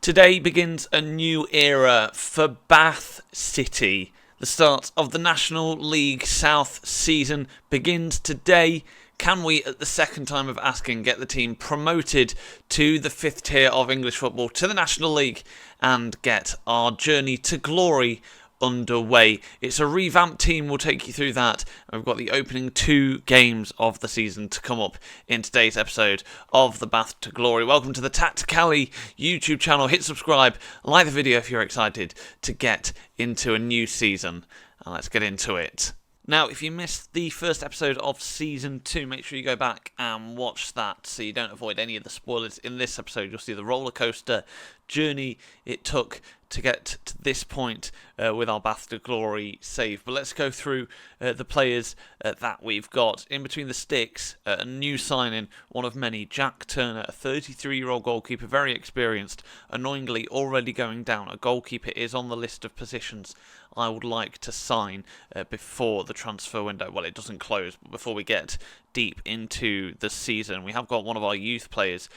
Today begins a new era for Bath City. The start of the National League South season begins today. Can we, at the second time of asking, get the team promoted to the fifth tier of English football, to the National League, and get our journey to glory underway? It's a revamped team. We'll take you through that. We've got the opening 2 games of the season to come up in today's episode of the Bath to Glory. Welcome to the Tacticali YouTube channel. Hit subscribe, like the video if you're excited to get into a new season. And let's get into it. Now, if you missed the first episode of Season 2, make sure you go back and watch that so you don't avoid any of the spoilers. In this episode, you'll see the roller coaster journey it took to get to this point with our Bath to Glory save. But let's go through the players that we've got. In between the sticks, a new signing, one of many, Jack Turner, a 33-year-old goalkeeper, very experienced, annoyingly already going down. A goalkeeper is on the list of positions I would like to sign before the transfer window. Well, it doesn't close, but before we get deep into the season. We have got one of our youth players,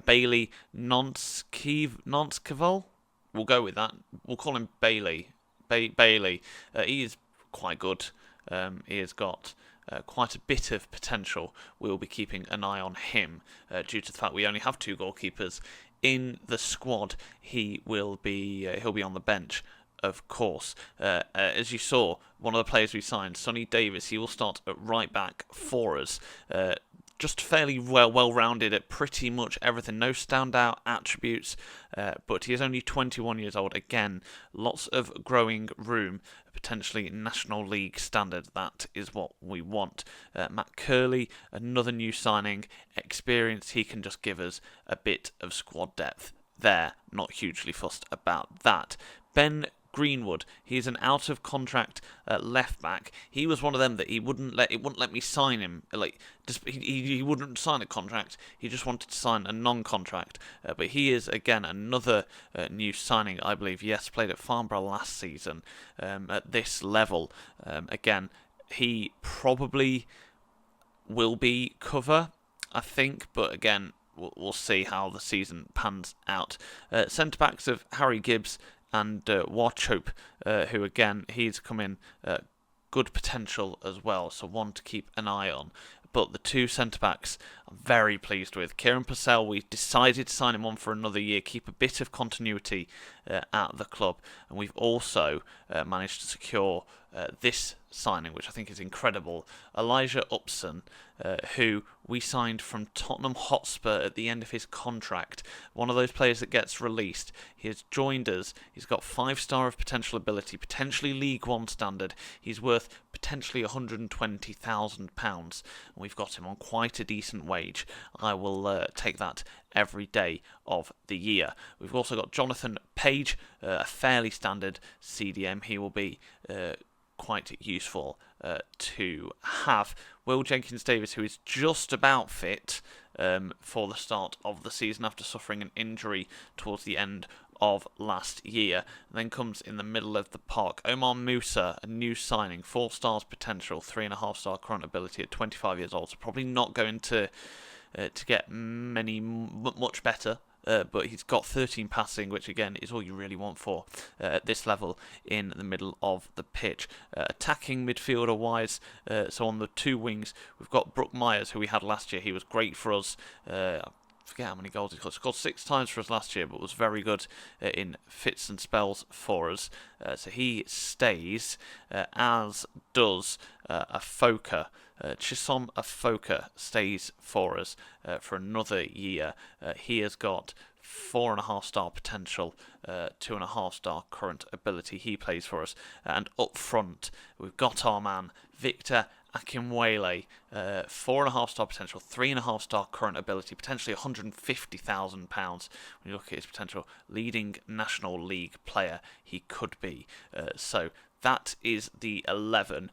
Bailey Nonskevol. We'll go with that. We'll call him Bailey. Bailey. He is quite good. He has got quite a bit of potential. We'll be keeping an eye on him due to the fact we only have 2 goalkeepers in the squad. He'll be on the bench, of course. As you saw, one of the players we signed, Sonny Davis, he will start at right back for us. Just fairly well-rounded at pretty much everything. No standout attributes, but he is only 21 years old. Again, lots of growing room, potentially National League standard. That is what we want. Matt Curley, another new signing. Experience, he can just give us a bit of squad depth there. Not hugely fussed about that. Ben Greenwood, he's an out of contract left back. He was one of them that it wouldn't let me sign him. He wouldn't sign a contract. He just wanted to sign a non-contract. But he is again another new signing, I believe. Yes, played at Farnborough last season. At this level, again, he probably will be cover, I think. But again, we'll see how the season pans out. Centre backs of Harry Gibbs and Warchope, who again, he's come in good potential as well, so one to keep an eye on. But the 2 centre-backs I'm very pleased with. Kieran Purcell, we decided to sign him on for another year, keep a bit of continuity at the club. And we've also managed to secure this signing, which I think is incredible. Elijah Upson, who we signed from Tottenham Hotspur at the end of his contract. One of those players that gets released. He has joined us. He's got 5-star of potential ability, potentially League One standard. He's worth potentially £120,000. We've got him on quite a decent wage. I will take that every day of the year. We've also got Jonathan Page, a fairly standard CDM. He will be quite useful to have. Will Jenkins-Davis, who is just about fit for the start of the season after suffering an injury towards the end of last year. And then comes in the middle of the park, Omar Musa, a new signing, 4 stars potential, 3.5-star current ability at 25 years old. So probably not going to get much better. But he's got 13 passing, which again is all you really want for at this level in the middle of the pitch. Attacking midfielder-wise, so on the 2 wings, we've got Brook Myers, who we had last year. He was great for us. I forget how many goals he scored 6 times for us last year, but was very good in fits and spells for us. So he stays, as does Afoka. Chisom Afoka stays for us for another year. He has got 4.5-star potential, 2.5-star current ability. He plays for us. And up front, we've got our man, Victor Akinwele, 4.5-star potential, 3.5-star current ability, potentially £150,000. When you look at his potential, leading National League player he could be. So that is the 11.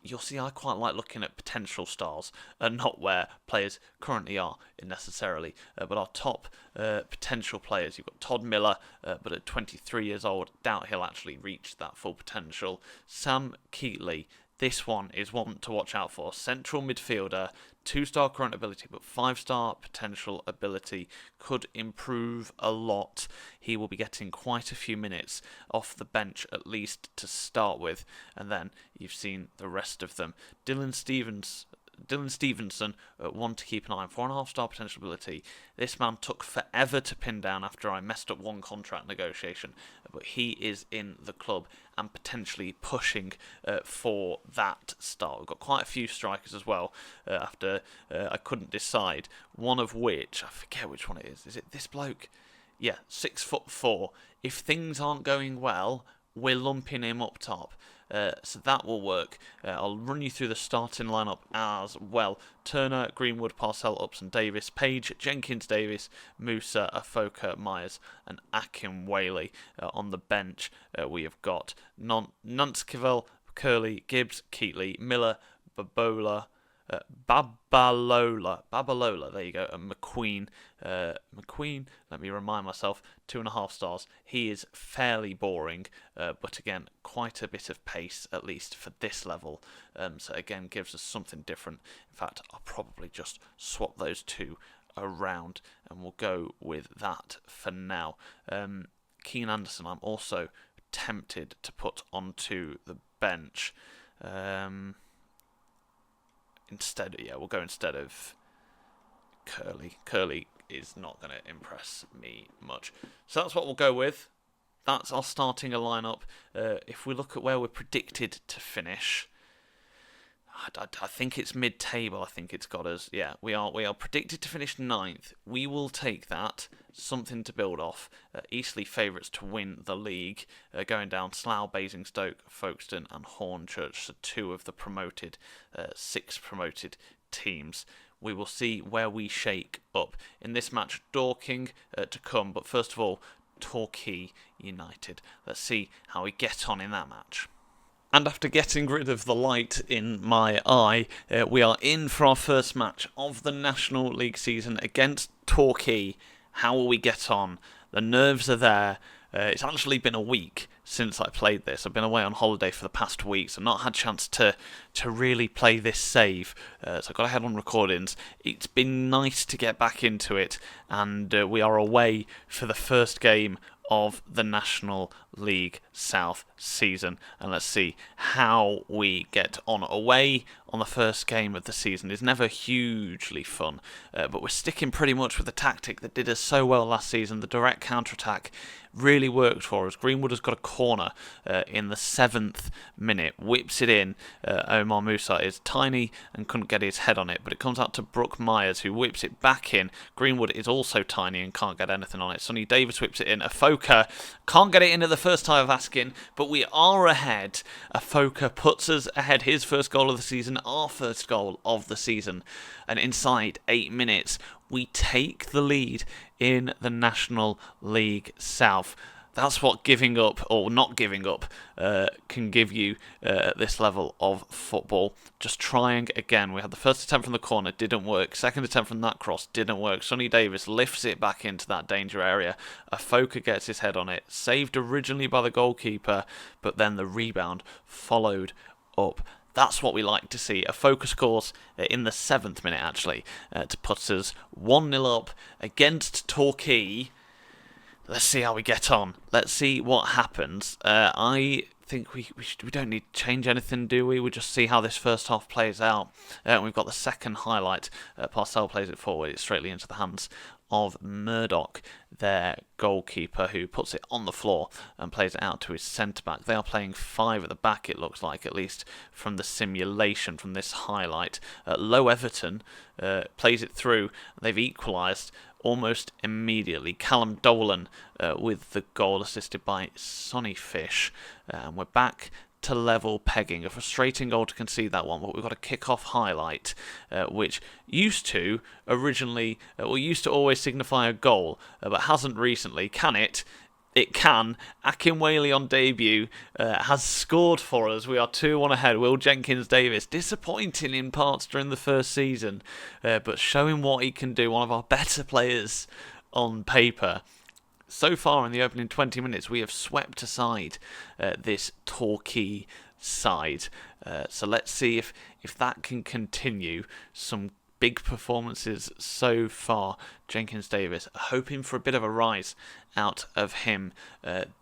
You'll see I quite like looking at potential stars and not where players currently are necessarily. But our top potential players, you've got Todd Miller, but at 23 years old, doubt he'll actually reach that full potential. Sam Keatley, this one is one to watch out for. Central midfielder, 2-star current ability, but 5-star potential ability, could improve a lot. He will be getting quite a few minutes off the bench, at least to start with, and then you've seen the rest of them. Dylan Stevenson, one to keep an eye on, 4.5-star potential ability. This man took forever to pin down after I messed up one contract negotiation, but he is in the club and potentially pushing for that start. We've got quite a few strikers as well after I couldn't decide, one of which, I forget which one it is. Is it this bloke? Yeah, 6'4". If things aren't going well, we're lumping him up top. So that will work. I'll run you through the starting lineup as well. Turner, Greenwood, Parcell, Upson, Davis, Page, Jenkins, Davis, Musa, Afoka, Myers, and Akinwale. On the bench, we have got Nunskivel, Curley, Gibbs, Keatley, Miller, Babalola, there you go, and McQueen, let me remind myself, 2.5 stars. He is fairly boring, but again, quite a bit of pace, at least for this level, so again, gives us something different. In fact, I'll probably just swap those two around, and we'll go with that for now. Keane Anderson, I'm also tempted to put onto the bench. We'll go instead of Curley. Curley is not going to impress me much. So that's what we'll go with. That's our starting lineup. If we look at where we're predicted to finish, I think it's mid-table. I think it's got us. Yeah, we are predicted to finish 9th. We will take that. Something to build off. Eastleigh favourites to win the league. Going down Slough, Basingstoke, Folkestone and Hornchurch. So 2 of the promoted, 6 promoted teams. We will see where we shake up. In this match, Dorking to come. But first of all, Torquay United. Let's see how we get on in that match. And after getting rid of the light in my eye, we are in for our first match of the National League season against Torquay. How will we get on? The nerves are there. It's actually been a week since I played this. I've been away on holiday for the past week, so I've not had a chance to really play this save. So I've got to head on recordings. It's been nice to get back into it, and we are away for the first game of the National League South season, and let's see how we get on. Away on the first game of the season is never hugely fun, but we're sticking pretty much with the tactic that did us so well last season. The direct counter-attack really worked for us. Greenwood has got a corner in the 7th minute, whips it in. Omar Musa is tiny and couldn't get his head on it, but it comes out to Brooke Myers, who whips it back in. Greenwood is also tiny and can't get anything on it. Sonny Davis whips it in. Afoka can't get it in at the first time of asking, but we are ahead. Afoka puts us ahead. His first goal of the season, our first goal of the season. And inside 8 minutes, we take the lead in the National League South. That's what giving up, or not giving up, can give you at this level of football. Just trying again. We had the first attempt from the corner, didn't work. Second attempt from that cross, didn't work. Sonny Davis lifts it back into that danger area. Afoka gets his head on it. Saved originally by the goalkeeper, but then the rebound followed up. That's what we like to see. Afoka scores in the 7th minute, actually, to put us 1-0 up against Torquay. Let's see how we get on. Let's see what happens. I think we don't need to change anything, do we? We'll just see how this first half plays out. We've got the second highlight. Parcell plays it forward. It's straightly into the hands of Murdoch, their goalkeeper, who puts it on the floor and plays it out to his centre-back. They are playing 5 at the back, it looks like, at least from the simulation, from this highlight. Low Everton plays it through. They've equalised almost immediately. Callum Dolan with the goal, assisted by Sonny Fish. And we're back to level pegging. A frustrating goal to concede that one, but we've got a kick-off highlight, which used to always signify a goal, but hasn't recently. Can it? It can. Akinwale on debut has scored for us. We are 2-1 ahead. Will Jenkins-Davis, disappointing in parts during the first season, but showing what he can do. One of our better players on paper. So far in the opening 20 minutes, we have swept aside this Torquay side. So let's see if that can continue. Some big performances so far. Jenkins-Davis, hoping for a bit of a rise out of him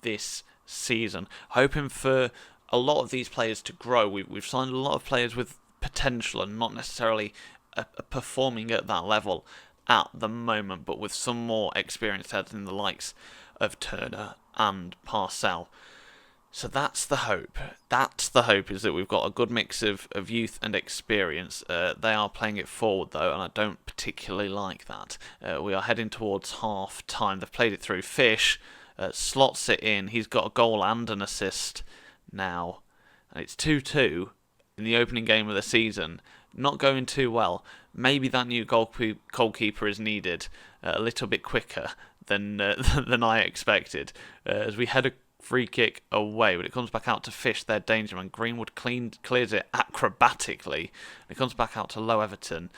this season. Hoping for a lot of these players to grow. We've signed a lot of players with potential and not necessarily performing at that level at the moment, but with some more experienced heads in the likes of Turner and Parcell. So that's the hope. That's the hope, is that we've got a good mix of youth and experience. They are playing it forward, though, and I don't particularly like that. We are heading towards half-time. They've played it through. Fish slots it in. He's got a goal and an assist now. And it's 2-2 in the opening game of the season. Not going too well. Maybe that new goalkeeper is needed a little bit quicker than I expected. As we head a free kick away, but it comes back out to Fish, their danger man. Greenwood clears it acrobatically. It comes back out to Low Everton.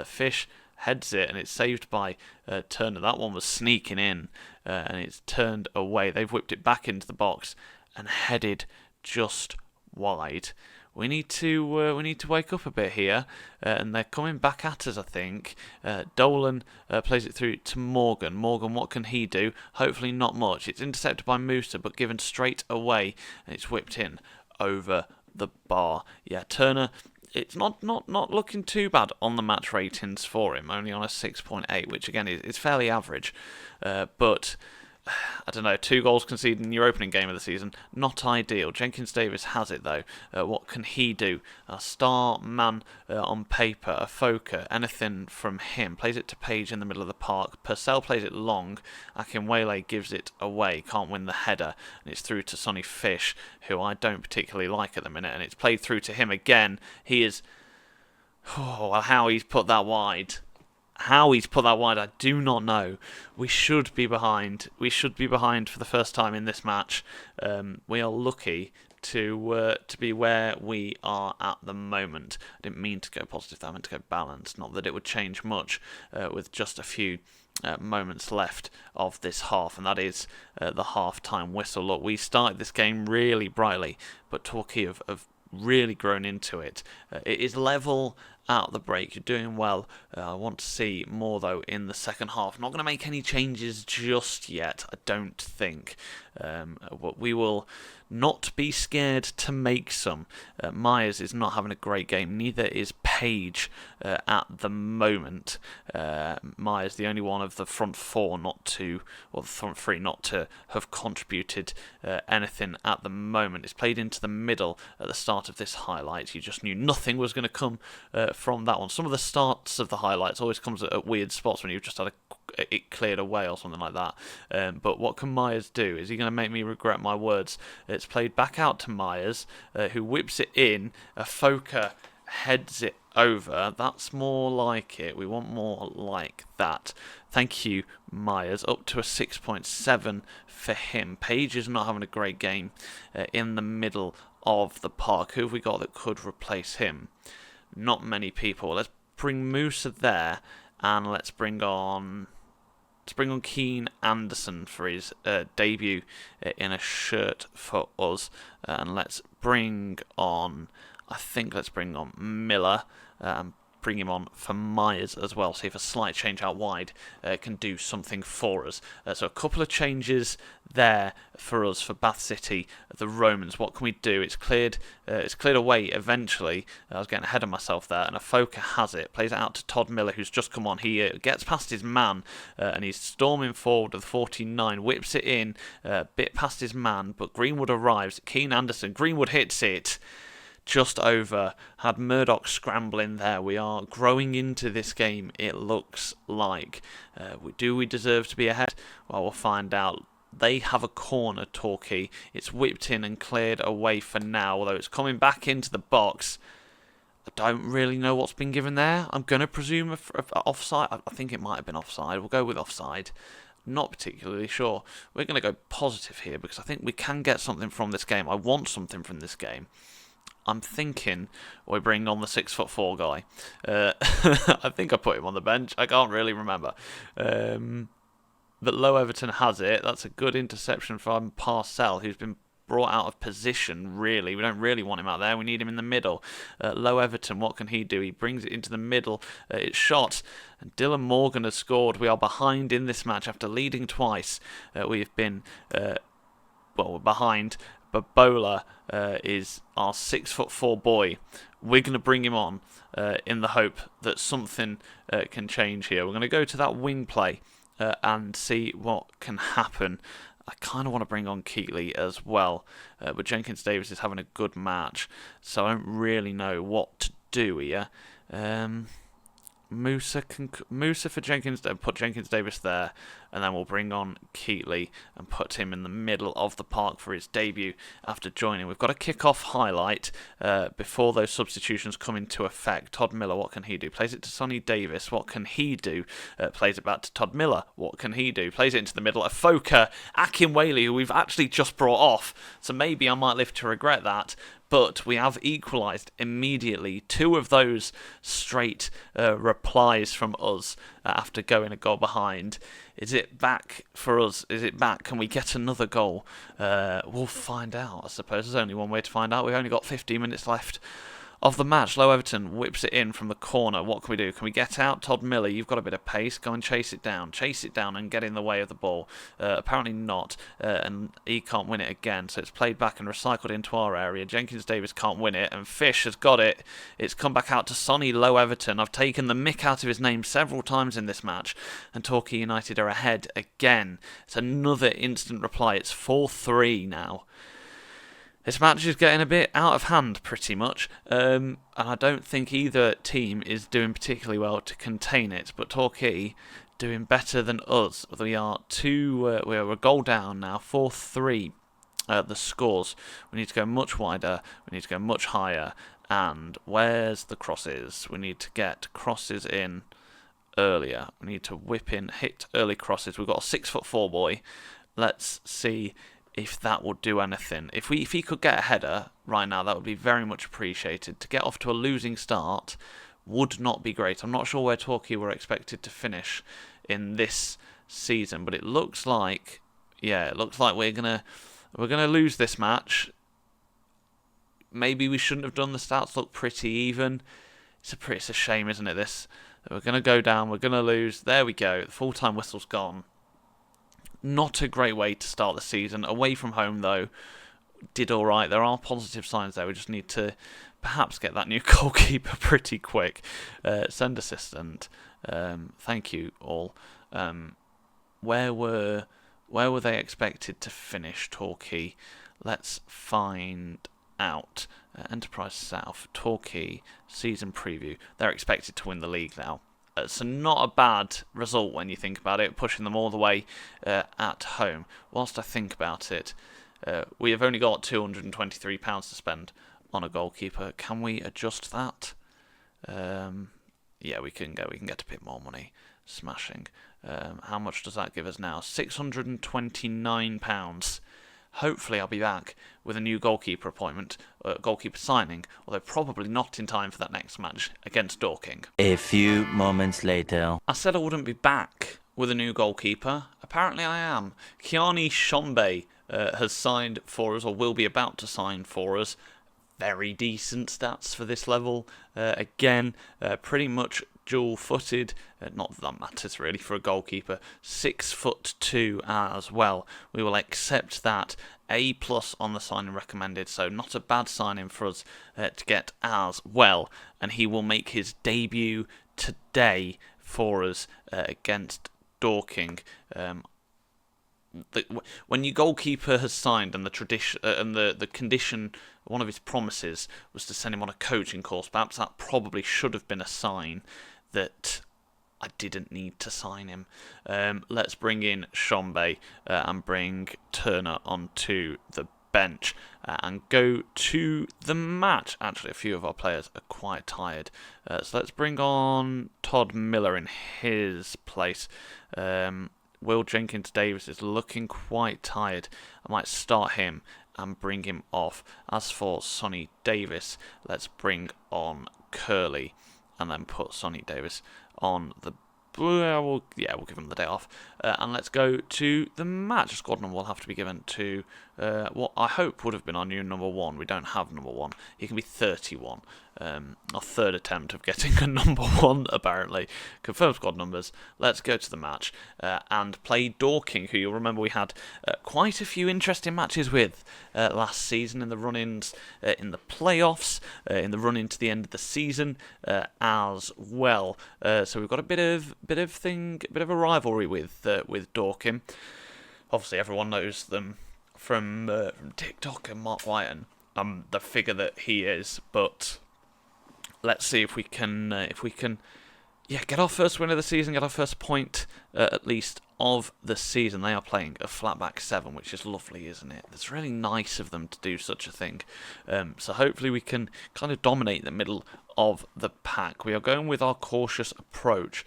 Fish heads it, and it's saved by Turner. That one was sneaking in, and it's turned away. They've whipped it back into the box and headed just wide. We need to wake up a bit here, and they're coming back at us, I think. Dolan plays it through to Morgan. Morgan, what can he do? Hopefully not much. It's intercepted by Musa, but given straight away, and it's whipped in over the bar. Yeah, Turner, it's not looking too bad on the match ratings for him, only on a 6.8, which again is fairly average, but I don't know, 2 goals conceded in your opening game of the season, not ideal. Jenkins-Davis has it, though. What can he do? A star man on paper, a Foka, anything from him. Plays it to Page in the middle of the park. Purcell plays it long. Akinwele gives it away, can't win the header. And it's through to Sonny Fish, who I don't particularly like at the minute. And it's played through to him again. He is... Oh, how he's put that wide. I do not know. We should be behind. We should be behind for the first time in this match. We are lucky to be where we are at the moment. I didn't mean to go positive, I meant to go balanced. Not that it would change much with just a few moments left of this half, and that is the half-time whistle. Look, we started this game really brightly, but Torquay have really grown into it. It is level at the break. You're doing well. I want to see more, though, in the second half. Not going to make any changes just yet, I don't think. We will not be scared to make some. Myers is not having a great game. Neither is Page at the moment. Myers, the only one of the front four the front three not to have contributed anything at the moment. It's played into the middle at the start of this highlight. You just knew nothing was going to come from that one. Some of the starts of the highlights always comes at weird spots when you've just had it cleared away or something like that. But what can Myers do? Is he going to make me regret my words? It's played back out to Myers, who whips it in. Foka heads it over. That's more like it. We want more like that. Thank you, Myers. Up to a 6.7 for him. Page is not having a great game in the middle of the park. Who have we got that could replace him? Not many people. Let's bring Musa there, and let's bring on Keane Anderson for his debut in a shirt for us, and let's bring on Miller, and bring him on for Myers as well. See if a slight change out wide can do something for us. So a couple of changes there for us, for Bath City, the Romans. What can we do? It's cleared away eventually. I was getting ahead of myself there, and Afoka has it. Plays it out to Todd Miller, who's just come on. He gets past his man, and he's storming forward with 49. Whips it in, bit past his man, but Greenwood arrives. Keane Anderson. Greenwood hits it just over. Had Murdoch scrambling there. We are growing into this game, it looks like. Do we deserve to be ahead? Well, we'll find out. They have a corner, Torquay. It's whipped in and cleared away for now, although it's coming back into the box. I don't really know what's been given there. I'm going to presume offside. I think it might have been offside. We'll go with offside. Not particularly sure. We're going to go positive here because I think we can get something from this game. I want something from this game. I'm thinking we bring on the 6'4" guy. I think I put him on the bench. I can't really remember. But Low Everton has it. That's a good interception from Parcell, who's been brought out of position, really. We don't really want him out there. We need him in the middle. Low Everton, what can he do? He brings it into the middle. It's shot. And Dylan Morgan has scored. We are behind in this match after leading twice. We've been, we're behind. Babola is our 6'4" boy. We're going to bring him on in the hope that something can change here. We're going to go to that wing play and see what can happen. I kind of want to bring on Keatley as well, but Jenkins-Davis is having a good match, so I don't really know what to do here. Musa for Jenkins, put Jenkins-Davis there, and then we'll bring on Keatley and put him in the middle of the park for his debut after joining. We've got a kick-off highlight before those substitutions come into effect. Todd Miller, what can he do? Plays it to Sonny Davis, what can he do? Plays it back to Todd Miller, what can he do? Plays it into the middle. Afoka Akinwale, who we've actually just brought off, so maybe I might live to regret that. But we have equalised immediately. 2 of those straight replies from us after going a goal behind. Is it back for us? Is it back? Can we get another goal? We'll find out, I suppose. There's only one way to find out. We've only got 15 minutes left of the match. Low Everton whips it in from the corner. What can we do? Can we get out? Todd Miller, you've got a bit of pace. Go and chase it down. Chase it down and get in the way of the ball. Apparently not. And he can't win it again. So it's played back and recycled into our area. Jenkins-Davis can't win it. And Fish has got it. It's come back out to Sonny Low Everton. I've taken the mick out of his name several times in this match. And Torquay United are ahead again. It's another instant reply. It's 4-3 now. This match is getting a bit out of hand, pretty much, and I don't think either team is doing particularly well to contain it, but Torquay doing better than us. We are we're a goal down now, 4-3 the scores. We need to go much wider, we need to go much higher, and where's the crosses? We need to get crosses in earlier. We need to whip in, hit early crosses. We've got a 6'4" boy. Let's see if that would do anything. If he could get a header right now, that would be very much appreciated. To get off to a losing start would not be great. I'm not sure where Torquay were expected to finish in this season, but it looks like, we're gonna lose this match. Maybe we shouldn't have done. The stats look pretty even. It's a shame, isn't it? This we're gonna go down. We're gonna lose. There we go. The full-time whistle's gone. Not a great way to start the season. Away from home, though, did all right. There are positive signs there. We just need to perhaps get that new goalkeeper pretty quick. Send assistant. Thank you all. Where were they expected to finish, Torquay? Let's find out. Enterprise South, Torquay, season preview. They're expected to win the league now. So not a bad result when you think about it, pushing them all the way at home. Whilst I think about it, we have only got £223 to spend on a goalkeeper. Can we adjust that? Yeah, we can get a bit more money. Smashing. How much does that give us now? £629. Hopefully I'll be back with a new goalkeeper appointment, goalkeeper signing, although probably not in time for that next match against Dorking. A few moments later. I said I wouldn't be back with a new goalkeeper. Apparently I am. Kiani Shombe has signed for us, or will be about to sign for us. Very decent stats for this level. Again, pretty much dual-footed, not that that matters really for a goalkeeper, 6'2" as well. We will accept that. A+ on the signing recommended, so not a bad signing for us to get as well. And he will make his debut today for us against Dorking. When your goalkeeper has signed and the tradition and the condition, one of his promises was to send him on a coaching course, perhaps that probably should have been a sign that I didn't need to sign him. Let's bring in Shombe and bring Turner onto the bench and go to the match. Actually, a few of our players are quite tired, so let's bring on Todd Miller in his place. Will Jenkins-Davis is looking quite tired. I might start him and bring him off. As for Sonny Davis, let's bring on Curley and then put Sonny Davis on the we'll give him the day off. And let's go to the match. Squad number will have to be given to what I hope would have been our new number 1. We don't have number 1. He can be 31. Our third attempt of getting a number 1, apparently. Confirmed squad numbers. Let's go to the match and play Dorking, who you'll remember we had quite a few interesting matches with last season in the run-ins, in the playoffs, in the run-in to the end of the season as well. So we've got a bit of a rivalry with Dorking. Obviously, everyone knows them from TikTok and Mark Whiten. The figure that he is, but let's see if we can get our first win of the season, get our first point at least of the season. They are playing a flatback 7, which is lovely, isn't it? It's really nice of them to do such a thing. So hopefully we can kind of dominate the middle of the pack. We are going with our cautious approach,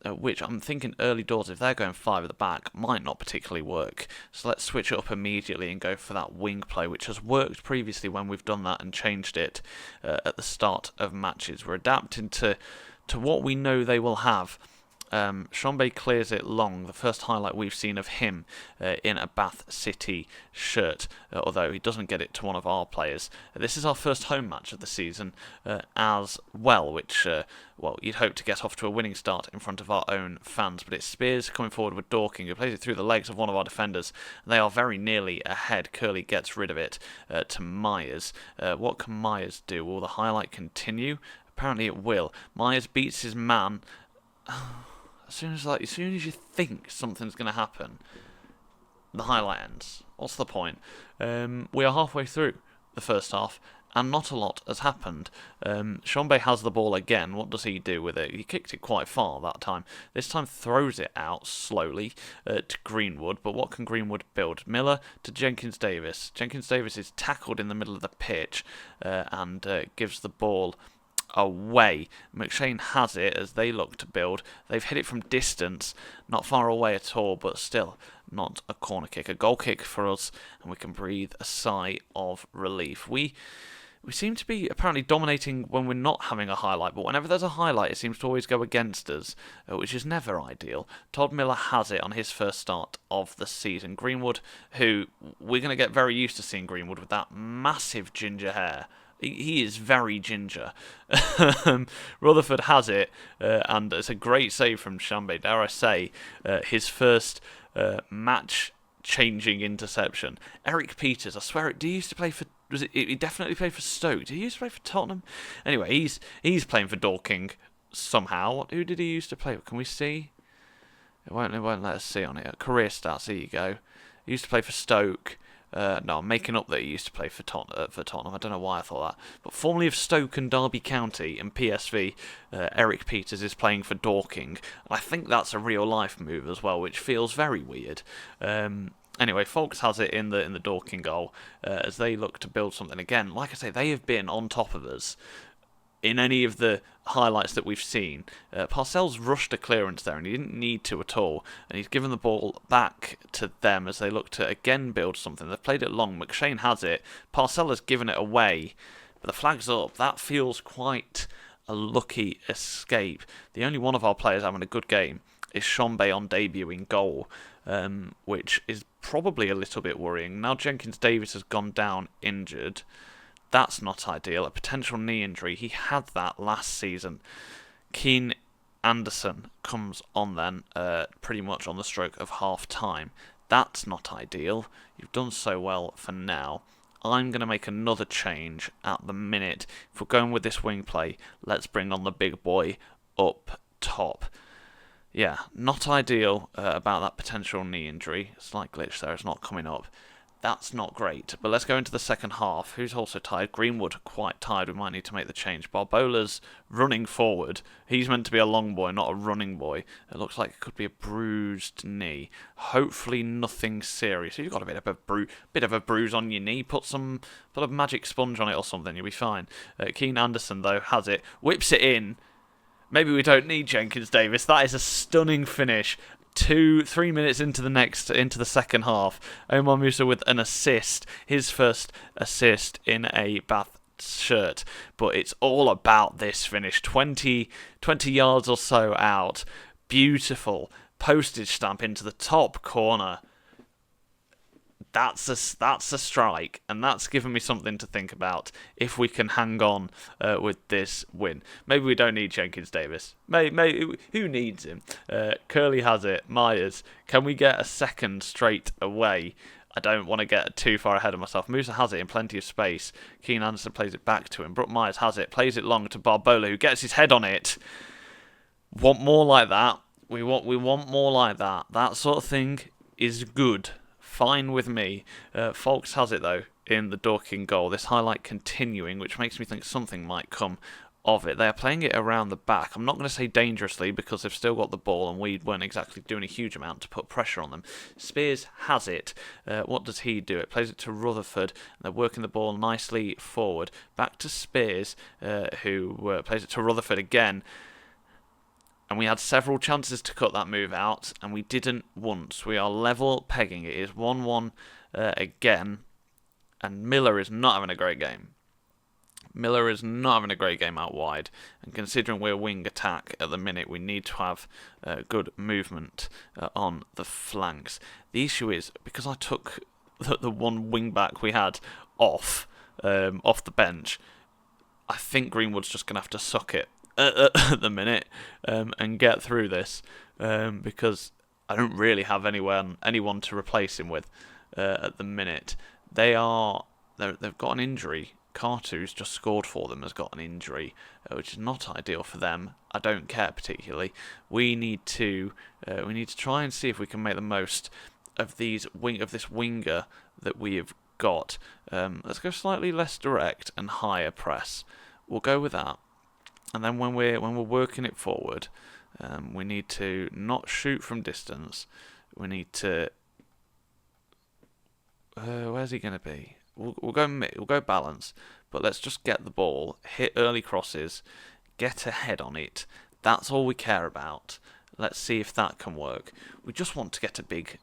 which I'm thinking early doors, if they're going 5 at the back, might not particularly work. So let's switch it up immediately and go for that wing play, which has worked previously when we've done that and changed it at the start of matches. We're adapting to what we know they will have. Shombe clears it long, the first highlight we've seen of him in a Bath City shirt, although he doesn't get it to one of our players. This is our first home match of the season as well, which, you'd hope to get off to a winning start in front of our own fans, but it's Spears coming forward with Dorking, who plays it through the legs of one of our defenders. They are very nearly ahead. Curley gets rid of it to Myers. What can Myers do? Will the highlight continue? Apparently it will. Myers beats his man. As soon as you think something's going to happen, the highlight ends. What's the point? We are halfway through the first half, and not a lot has happened. Shombe has the ball again. What does he do with it? He kicked it quite far that time. This time throws it out slowly to Greenwood, but what can Greenwood build? Miller to Jenkins Davis. Jenkins Davis is tackled in the middle of the pitch and gives the ball away. McShane has it as they look to build. They've hit it from distance, not far away at all, but still not a corner kick. A goal kick for us, and we can breathe a sigh of relief. We seem to be apparently dominating when we're not having a highlight, but whenever there's a highlight, it seems to always go against us, which is never ideal. Todd Miller has it on his first start of the season. Greenwood, who we're going to get very used to seeing Greenwood with that massive ginger hair. He is very ginger. Rutherford has it, and it's a great save from Shombe. Dare I say, his first match-changing interception. Eric Peters, I swear, he used to play for... He definitely played for Stoke. Did he used to play for Tottenham? Anyway, he's playing for Dorking somehow. Who did he used to play with? Can we see? It won't let us see on it. Career stats, there you go. He used to play for Stoke. No, I'm making up that he used to play for Tottenham. I don't know why I thought that. But formerly of Stoke and Derby County in PSV, Eric Peters is playing for Dorking. I think that's a real-life move as well, which feels very weird. Anyway, Folks has it in the Dorking goal as they look to build something again. Like I say, they have been on top of us in any of the highlights that we've seen. Parcells rushed a clearance there, and he didn't need to at all, and he's given the ball back to them as they look to again build something. They've played it long. McShane has it. Parcells has given it away, but the flag's up. That feels quite a lucky escape. The only one of our players having a good game is Shombe on debut in goal, which is probably a little bit worrying. Now Jenkins Davis has gone down injured. That's not ideal. A potential knee injury. He had that last season. Keane Anderson comes on then, pretty much on the stroke of half time. That's not ideal. You've done so well for now. I'm going to make another change at the minute. If we're going with this wing play, let's bring on the big boy up top. Yeah, not ideal about that potential knee injury. Slight glitch there. It's not coming up. That's not great, but let's go into the second half. Who's also tired? Greenwood, quite tired. We might need to make the change. Barbola's running forward. He's meant to be a long boy, not a running boy. It looks like it could be a bruised knee. Hopefully nothing serious. If you've got a bit of a bruise on your knee, put a magic sponge on it or something. You'll be fine. Keane Anderson, though, has it. Whips it in. Maybe we don't need Jenkins Davis. That is a stunning finish. 2-3 minutes into the second half, Omar Musa with an assist, his first assist in a Bath shirt. But it's all about this finish. 20 yards or so out, Beautiful postage stamp into the top corner. That's a strike, and that's given me something to think about if we can hang on with this win. Maybe we don't need Jenkins Davis. Who needs him? Curley has it. Myers, can we get a second straight away? I don't want to get too far ahead of myself. Musa has it in plenty of space. Keane Anderson plays it back to him. Brook Myers has it, plays it long to Barbola, who gets his head on it. Want more like that? We want more like that. That sort of thing is good. Fine with me. Folks has it, though, in the Dorking goal. This highlight continuing, which makes me think something might come of it. They are playing it around the back. I'm not going to say dangerously because they've still got the ball and we weren't exactly doing a huge amount to put pressure on them. Spears has it. What does he do? It plays it to Rutherford. And they're working the ball nicely forward. Back to Spears, who plays it to Rutherford again. And we had several chances to cut that move out, and we didn't once. We are level pegging. It is 1-1 again, and Miller is not having a great game. Miller is not having a great game out wide, and considering we're wing attack at the minute, we need to have good movement on the flanks. The issue is, because I took the one wing back we had off the bench, I think Greenwood's just going to have to suck it at the minute and get through this because I don't really have anyone to replace him with at the minute. They've got an injury. Cartu's just scored for them has got an injury, which is not ideal for them. I don't care particularly. We need to try and see if we can make the most of this winger that we have got. Let's go slightly less direct and higher press. We'll go with that. And then when we're working it forward, we need to not shoot from distance. We need to. Where's he going to be? We'll go balance, but let's just get the ball, hit early crosses, get ahead on it. That's all we care about. Let's see if that can work. We just want to get a big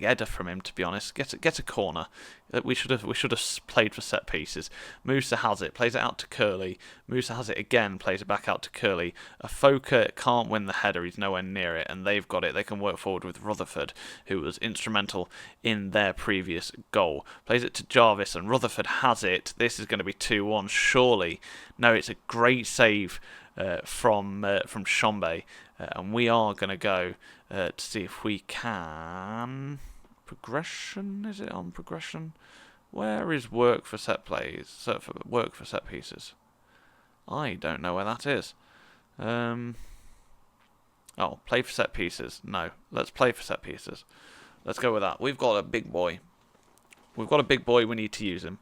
header from him, to be honest. Get a corner. We should have played for set pieces. Musa has it, plays it out to Curley. Musa has it again, plays it back out to Curley. Afoka can't win the header, he's nowhere near it, and they've got it. They can work forward with Rutherford, who was instrumental in their previous goal. Plays it to Jarvis, and Rutherford has it. This is going to be 2-1, surely. No, it's a great save from Shombe. And we are going to go to see if we can... Progression? Is it on progression? Where is work for set plays? Work for set pieces. I don't know where that is. Oh, play for set pieces. No, let's play for set pieces. Let's go with that. We've got a big boy. We need to use him.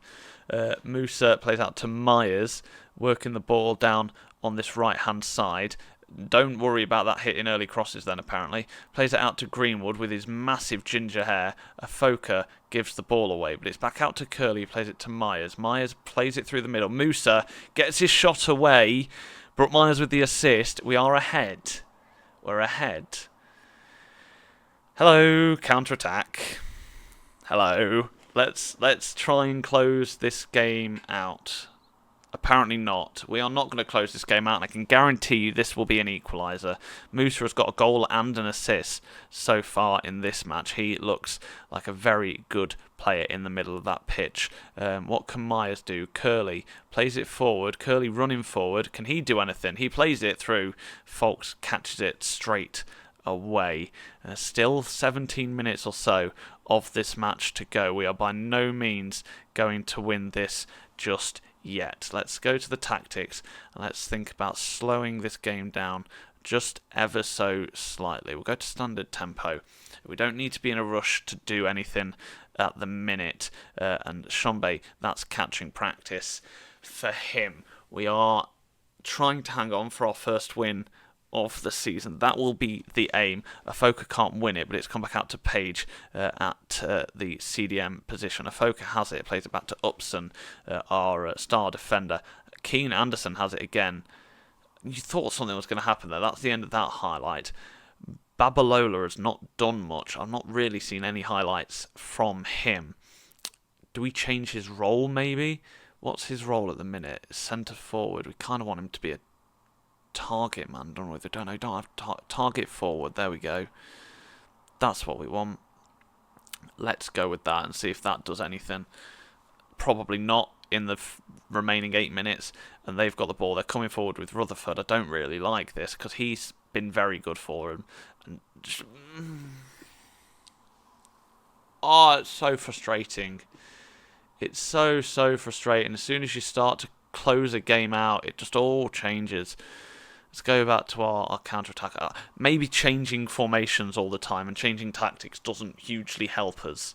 Musa plays out to Myers, working the ball down on this right-hand side. Don't worry about that hit in early crosses then, apparently. Plays it out to Greenwood with his massive ginger hair. Afoka gives the ball away, but it's back out to Curley, plays it to Myers. Myers plays it through the middle. Musa gets his shot away. Brook Myers with the assist. We are ahead. We're ahead. Hello, counter-attack. Hello. Let's try and close this game out. Apparently not. We are not going to close this game out, and I can guarantee you this will be an equaliser. Musa has got a goal and an assist so far in this match. He looks like a very good player in the middle of that pitch. What can Myers do? Curley plays it forward. Curley running forward. Can he do anything? He plays it through. Folks catches it straight away. Still 17 minutes or so of this match to go. We are by no means going to win this just yet. Let's go to the tactics and let's think about slowing this game down just ever so slightly. We'll go to standard tempo. We don't need to be in a rush to do anything at the minute. And Shombe, that's catching practice for him. We are trying to hang on for our first win of the season. That will be the aim. Afoka can't win it, but it's come back out to Page at the CDM position. Afoka has it, plays it back to Upson, our star defender. Keane Anderson has it again. You thought something was going to happen there. That's the end of that highlight. Babalola has not done much. I've not really seen any highlights from him. Do we change his role maybe? What's his role at the minute? Centre forward. We kind of want him to be a target man, don't we? Don't have target forward. There we go. That's what we want. Let's go with that and see if that does anything. Probably not in the remaining 8 minutes, and they've got the ball. They're coming forward with Rutherford. I don't really like this because he's been very good for him. And just, it's so frustrating. It's so frustrating. As soon as you start to close a game out, it just all changes. Let's go back to our counter-attack. Maybe changing formations all the time and changing tactics doesn't hugely help us.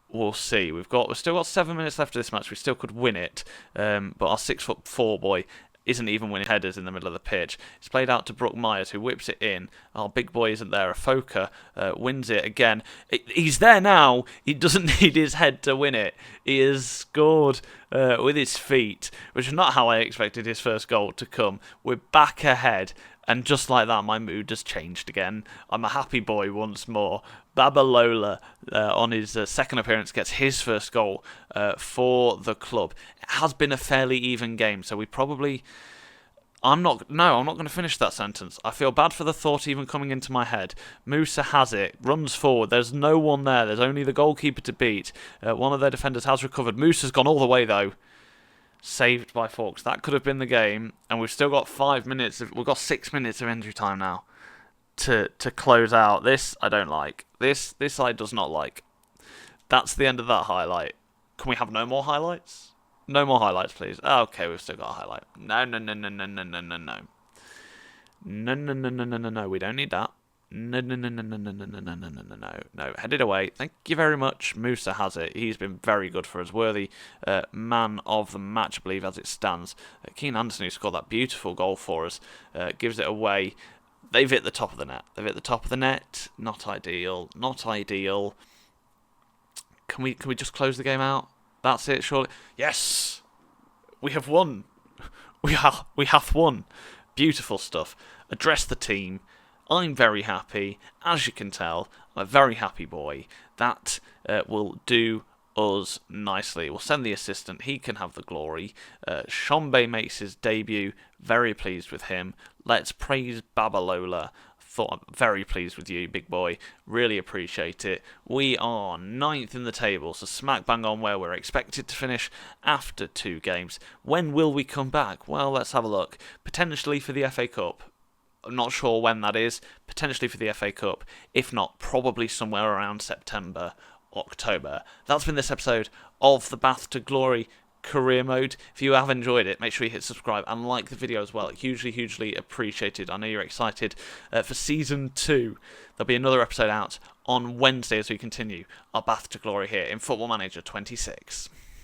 We'll see. We've still got 7 minutes left of this match. We still could win it, but our 6'4" boy isn't even winning headers in the middle of the pitch. It's played out to Brook Myers, who whips it in. Our big boy isn't there. Afoka wins it again. He's there now. He doesn't need his head to win it. He has scored with his feet, which is not how I expected his first goal to come. We're back ahead. And just like that, my mood has changed again. I'm a happy boy once more. Babalola, on his second appearance, gets his first goal for the club. It has been a fairly even game, so we probably... I'm not going to finish that sentence. I feel bad for the thought even coming into my head. Musa has it, runs forward. There's no one there. There's only the goalkeeper to beat. One of their defenders has recovered. Musa's gone all the way, though. Saved by Fawkes. That could have been the game, and we've still got 5 minutes. We've got 6 minutes of injury time now to close out. This I don't like. This I does not like. That's the end of that highlight. Can we have no more highlights? No more highlights, please. Okay, we've still got a highlight. No. No. We don't need that. No. Head it away. Thank you very much. Musa has it. He's been very good for us. Worthy man of the match, I believe, as it stands. Keane Anderson, who scored that beautiful goal for us, gives it away. They've hit the top of the net. Not ideal. Can we just close the game out? That's it, surely. Yes! We have won. We have won. Beautiful stuff. Address the team. I'm very happy. As you can tell, I'm a very happy boy. That will do us nicely. We'll send the assistant. He can have the glory. Shombe makes his debut. Very pleased with him. Let's praise Babalola. I'm very pleased with you, big boy. Really appreciate it. We are 9th in the table, so smack bang on where we're expected to finish after 2 games. When will we come back? Well, let's have a look. Potentially for the FA Cup. I'm not sure when that is. Potentially for the FA Cup. If not, probably somewhere around September, October. That's been this episode of the Path to Glory career mode. If you have enjoyed it, make sure you hit subscribe and like the video as well. Hugely appreciated. I know you're excited for season 2. There'll be another episode out on Wednesday as we continue our Path to Glory here in Football Manager 26.